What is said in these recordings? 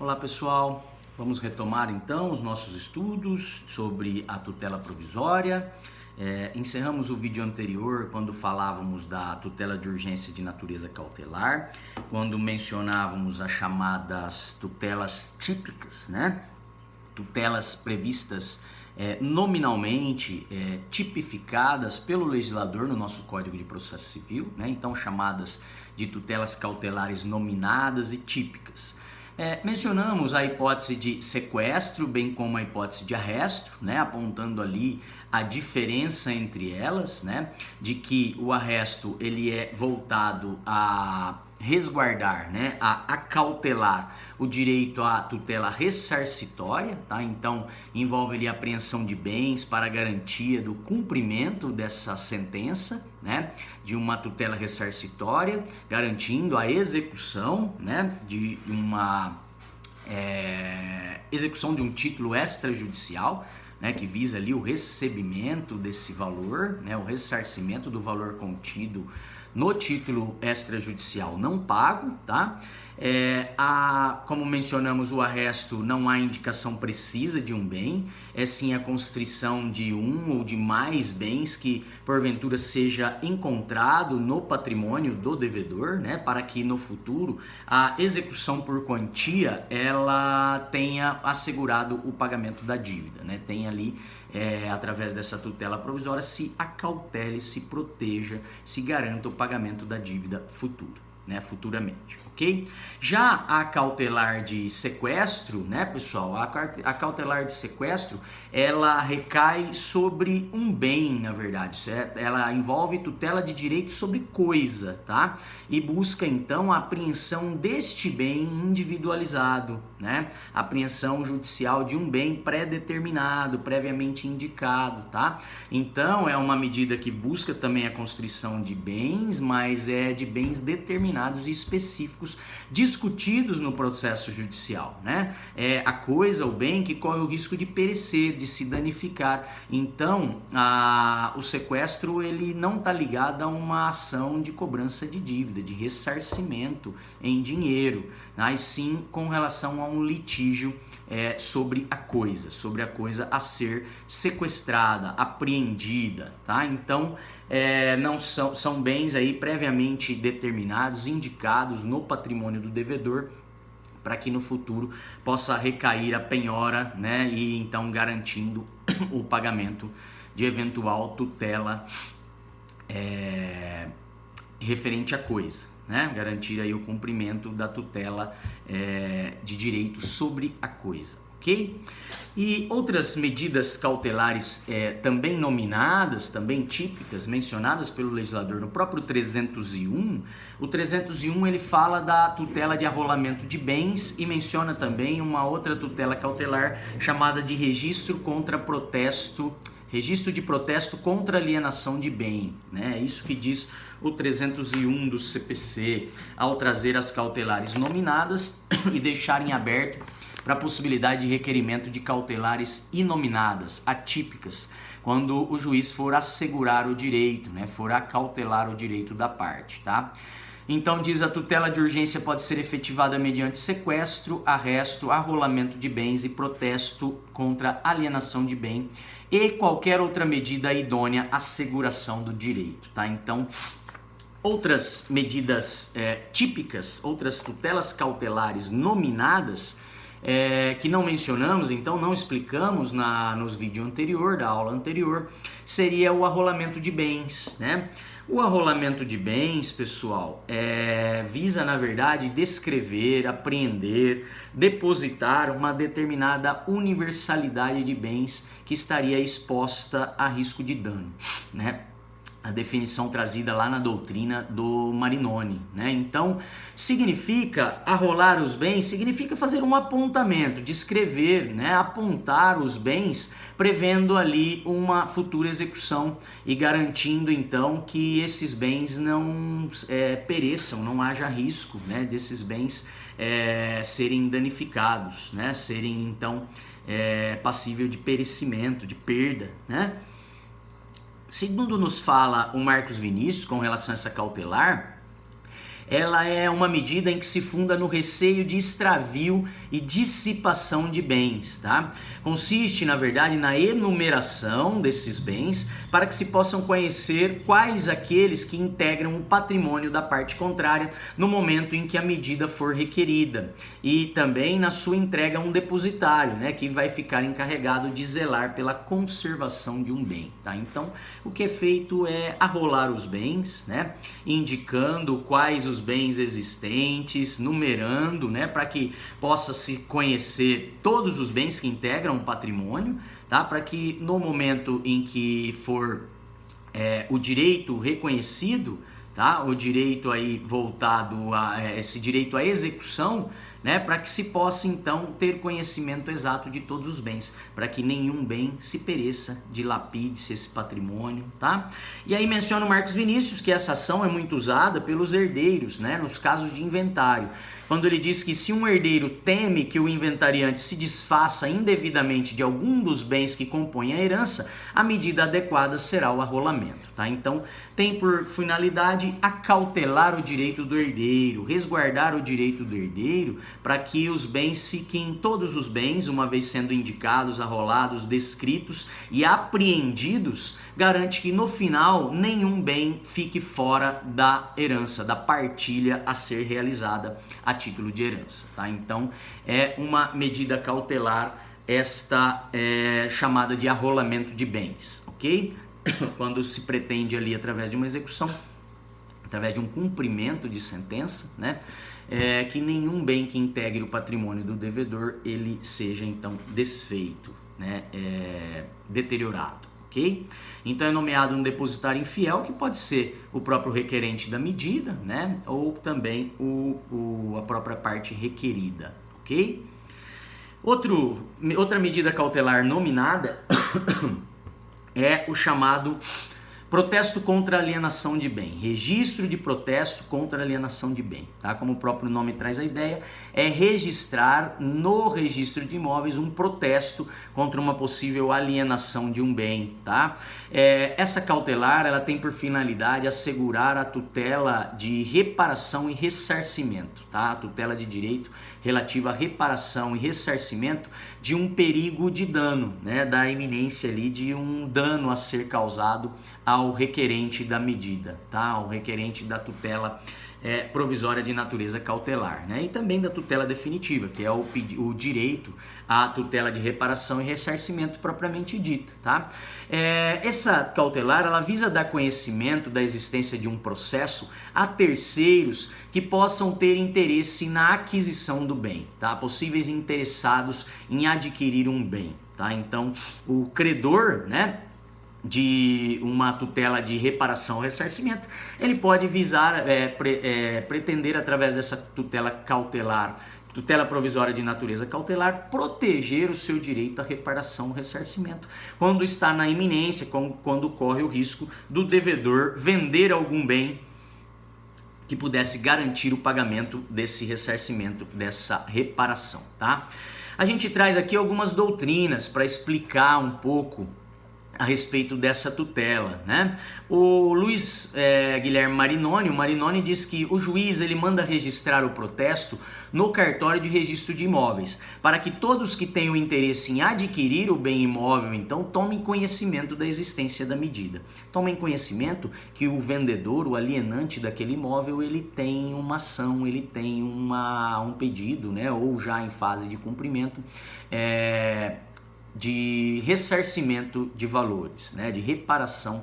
Olá pessoal, vamos retomar então os nossos estudos sobre a tutela provisória. Encerramos o vídeo anterior quando falávamos da tutela de urgência de natureza cautelar, quando mencionávamos as chamadas tutelas típicas, né? Tutelas previstas nominalmente tipificadas pelo legislador no nosso Código de Processo Civil, né? Então chamadas de tutelas cautelares nominadas e típicas. Mencionamos a hipótese de sequestro, bem como a hipótese de arresto, né, apontando ali a diferença entre elas, né, de que o arresto ele é voltado a resguardar, né, a acautelar o direito à tutela ressarcitória, tá? Então envolve ali a apreensão de bens para garantia do cumprimento dessa sentença, né, de uma tutela ressarcitória, garantindo a execução, né, de uma execução de um título extrajudicial, né, que visa ali o recebimento desse valor, né, o ressarcimento do valor contido no título extrajudicial não pago, tá? Como mencionamos, o arresto não há indicação precisa de um bem, é sim a constrição de um ou de mais bens que porventura seja encontrado no patrimônio do devedor, né, para que no futuro a execução por quantia ela tenha assegurado o pagamento da dívida, né, tem ali através dessa tutela provisória se acautele, se proteja, se garanta o pagamento da dívida futuramente, ok? Já a cautelar de sequestro, né, pessoal? A cautelar de sequestro, ela recai sobre um bem, na verdade, certo? Ela envolve tutela de direito sobre coisa, tá? E busca, então, a apreensão deste bem individualizado, né? Apreensão judicial de um bem pré-determinado, previamente indicado, tá? Então, é uma medida que busca também a constrição de bens, mas é de bens determinados e específicos discutidos no processo judicial, né? É a coisa, o bem que corre o risco de perecer, de se danificar. Então, o sequestro ele não está ligado a uma ação de cobrança de dívida, de ressarcimento em dinheiro, mas sim com relação a um litígio sobre a coisa a ser sequestrada, apreendida, tá? Então, não são bens aí previamente determinados, indicados no patrimônio do devedor, para que no futuro possa recair a penhora, né? E então garantindo o pagamento de eventual tutela referente à coisa, né? Garantir aí o cumprimento da tutela de direito sobre a coisa, ok? E outras medidas cautelares também nominadas, também típicas, mencionadas pelo legislador no próprio 301, o 301 ele fala da tutela de arrolamento de bens e menciona também uma outra tutela cautelar chamada de registro de protesto contra alienação de bem, né? É isso que diz o 301 do CPC, ao trazer as cautelares nominadas e deixarem aberto para a possibilidade de requerimento de cautelares inominadas, atípicas, quando o juiz for assegurar o direito, né? For acautelar o direito da parte, tá? Então diz: a tutela de urgência pode ser efetivada mediante sequestro, arresto, arrolamento de bens e protesto contra alienação de bem e qualquer outra medida idônea à asseguração do direito, tá? Então, outras medidas típicas, outras tutelas cautelares nominadas, que não mencionamos, então não explicamos nos vídeos anterior, da aula anterior, seria o arrolamento de bens, né? O arrolamento de bens, pessoal, visa, na verdade, descrever, apreender, depositar uma determinada universalidade de bens que estaria exposta a risco de dano, né? A definição trazida lá na doutrina do Marinoni, né? Então, significa arrolar os bens, significa fazer um apontamento, descrever, né? Apontar os bens, prevendo ali uma futura execução e garantindo então que esses bens não pereçam, não haja risco, né? Desses bens serem danificados, né? Serem então passível de perecimento, de perda, né? Segundo nos fala o Marcos Vinícius com relação a essa cautelar, ela é uma medida em que se funda no receio de extravio e dissipação de bens, tá? Consiste, na verdade, na enumeração desses bens para que se possam conhecer quais aqueles que integram o patrimônio da parte contrária no momento em que a medida for requerida, e também na sua entrega a um depositário, né, que vai ficar encarregado de zelar pela conservação de um bem, tá? Então, o que é feito é arrolar os bens, né, indicando quais os bens existentes, numerando, né, para que possa se conhecer todos os bens que integram o patrimônio, tá? Para que no momento em que for o direito reconhecido, tá? O direito aí voltado a esse direito à execução, né? Para que se possa então ter conhecimento exato de todos os bens, para que nenhum bem se pereça, dilapide-se esse patrimônio, tá? E aí menciona o Marcos Vinícius que essa ação é muito usada pelos herdeiros, né? Nos casos de inventário, quando ele diz que se um herdeiro teme que o inventariante se desfaça indevidamente de algum dos bens que compõem a herança, a medida adequada será o arrolamento, tá? Então, tem por finalidade acautelar o direito do herdeiro, resguardar o direito do herdeiro, para que os bens fiquem, todos os bens, uma vez sendo indicados, arrolados, descritos e apreendidos, garante que no final nenhum bem fique fora da herança, da partilha a ser realizada a título de herança, tá? Então é uma medida cautelar esta chamada de arrolamento de bens, ok? Quando se pretende ali através de uma execução, através de um cumprimento de sentença, né? Que nenhum bem que integre o patrimônio do devedor ele seja então desfeito, né? Deteriorado, ok? Então é nomeado um depositário infiel, que pode ser o próprio requerente da medida, né? Ou também a própria parte requerida, ok? Outra medida cautelar nominada é o chamado protesto contra alienação de bem, registro de protesto contra alienação de bem, tá? Como o próprio nome traz a ideia, é registrar no registro de imóveis um protesto contra uma possível alienação de um bem, tá? Essa cautelar, ela tem por finalidade assegurar a tutela de reparação e ressarcimento, tá? A tutela de direito relativa à reparação e ressarcimento de um perigo de dano, né? Da iminência ali de um dano a ser causado ao requerente da medida, tá? Ao requerente da tutela provisória de natureza cautelar, né? E também da tutela definitiva, que é o direito à tutela de reparação e ressarcimento propriamente dito, tá? Essa cautelar, ela visa dar conhecimento da existência de um processo a terceiros que possam ter interesse na aquisição do bem, tá? Possíveis interessados em adquirir um bem, tá? Então, o credor, né, de uma tutela de reparação ou ressarcimento, ele pode visar, pretender através dessa tutela cautelar, tutela provisória de natureza cautelar, proteger o seu direito à reparação ou ressarcimento, quando está na iminência, quando corre o risco do devedor vender algum bem que pudesse garantir o pagamento desse ressarcimento, dessa reparação, tá? A gente traz aqui algumas doutrinas para explicar um pouco a respeito dessa tutela, né? O Luiz Guilherme Marinoni diz que o juiz ele manda registrar o protesto no cartório de registro de imóveis, para que todos que tenham interesse em adquirir o bem imóvel, então, tomem conhecimento da existência da medida. Tomem conhecimento que o vendedor, o alienante daquele imóvel, ele tem uma ação, ele tem um pedido, né? Ou já em fase de cumprimento, de ressarcimento de valores, né, de reparação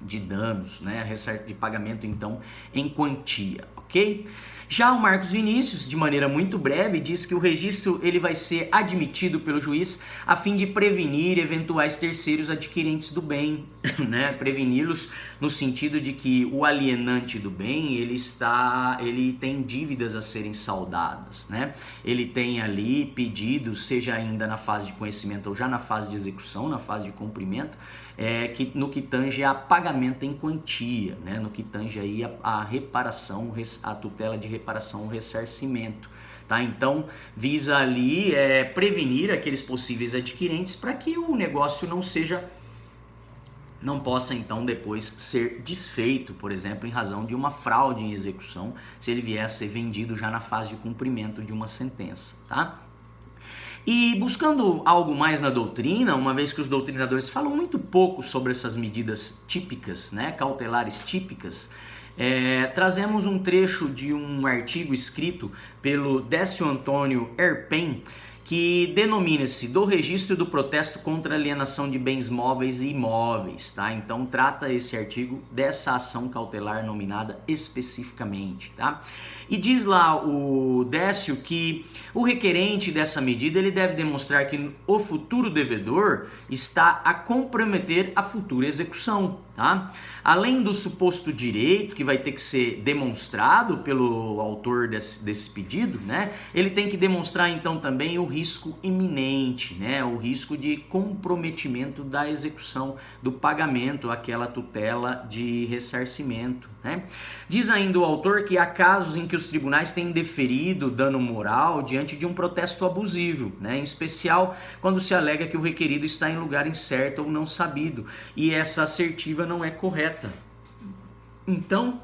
de danos, né, de pagamento então em quantia, ok? Já o Marcos Vinícius, de maneira muito breve, diz que o registro ele vai ser admitido pelo juiz a fim de prevenir eventuais terceiros adquirentes do bem, né? Preveni-los no sentido de que o alienante do bem ele tem dívidas a serem saldadas, né? Ele tem ali pedidos, seja ainda na fase de conhecimento ou já na fase de execução, na fase de cumprimento, no que tange a pagamento em quantia, né? No que tange aí a reparação, a tutela de reparação ou ressarcimento, tá? Então visa ali prevenir aqueles possíveis adquirentes para que o negócio não seja não possa então depois ser desfeito, por exemplo, em razão de uma fraude em execução, se ele vier a ser vendido já na fase de cumprimento de uma sentença, tá? E buscando algo mais na doutrina, uma vez que os doutrinadores falam muito pouco sobre essas medidas típicas, né, cautelares típicas, trazemos um trecho de um artigo escrito pelo Décio Antônio Erpen, que denomina-se do registro do protesto contra alienação de bens móveis e imóveis, tá? Então trata esse artigo dessa ação cautelar nominada especificamente, tá? E diz lá o Décio que o requerente dessa medida ele deve demonstrar que o futuro devedor está a comprometer a futura execução, tá? Além do suposto direito que vai ter que ser demonstrado pelo autor desse pedido, né? Ele tem que demonstrar então também o risco iminente, né? O risco de comprometimento da execução do pagamento àquela tutela de ressarcimento, né? Diz ainda o autor que há casos em que os tribunais têm deferido dano moral diante de um protesto abusivo, né? Em especial quando se alega que o requerido está em lugar incerto ou não sabido e essa assertiva não é correta. Então,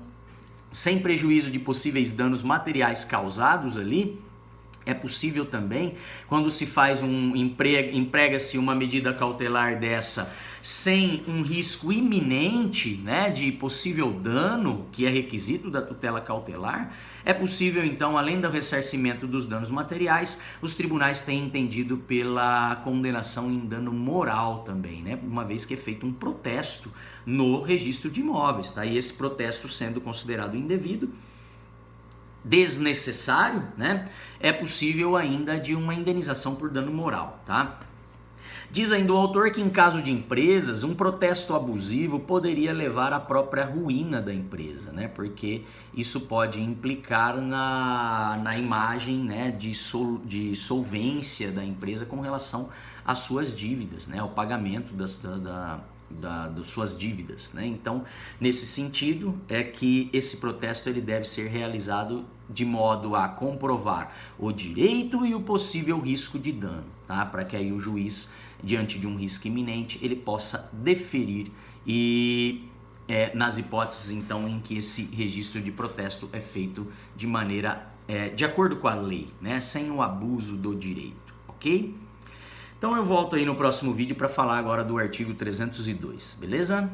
sem prejuízo de possíveis danos materiais causados ali, é possível também, quando se faz emprega-se uma medida cautelar dessa sem um risco iminente, né, de possível dano, que é requisito da tutela cautelar, é possível então, além do ressarcimento dos danos materiais, os tribunais têm entendido pela condenação em dano moral também, né, uma vez que é feito um protesto no registro de imóveis, tá? E esse protesto sendo considerado indevido, desnecessário, né? É possível ainda de uma indenização por dano moral, tá? Diz ainda o autor que em caso de empresas, um protesto abusivo poderia levar à própria ruína da empresa, né? Porque isso pode implicar na imagem, né, de solvência da empresa com relação às suas dívidas, né? O pagamento das suas dívidas, né? Então, nesse sentido, é que esse protesto ele deve ser realizado de modo a comprovar o direito e o possível risco de dano, tá? Para que aí o juiz, diante de um risco iminente, ele possa deferir e nas hipóteses então em que esse registro de protesto é feito de maneira de acordo com a lei, né? Sem o abuso do direito, ok? Então eu volto aí no próximo vídeo para falar agora do artigo 302, beleza?